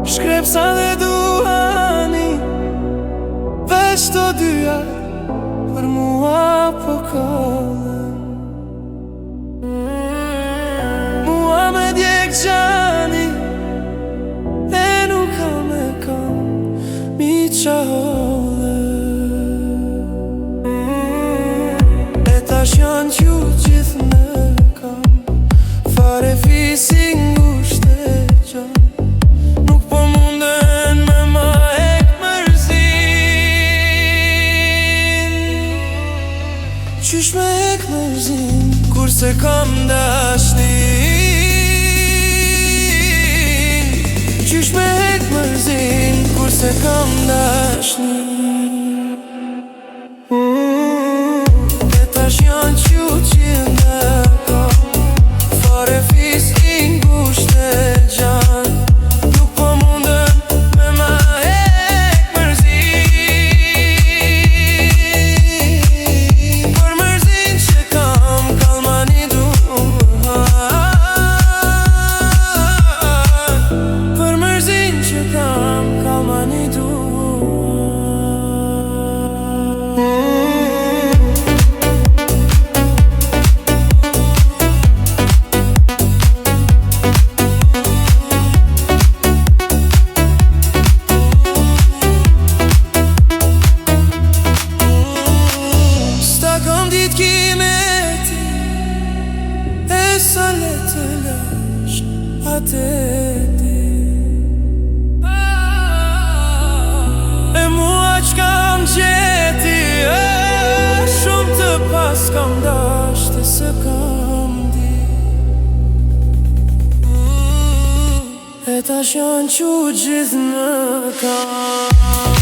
Shkrepsa dhe duhani, veç të dyja për mua po kallen. Mua me djek gjani, e nuk kam e kam mi qahole. E tash janë qu gjithë me kam, fare fisi ngusht e gjanë. Qysh me ek mërzin, kurse kam dashni. Qysh me ek mërzin, kurse kam dashni. E tash janë qu gjithë me kam, fare fis i ngusht e gjanë. Nuk po mundën me ma ek mërzin. Sa le të lash atë ti, e mua qka m'gjeti, e shumë të pas kam dashte se kam di. E tash janë qu gjithë në kam.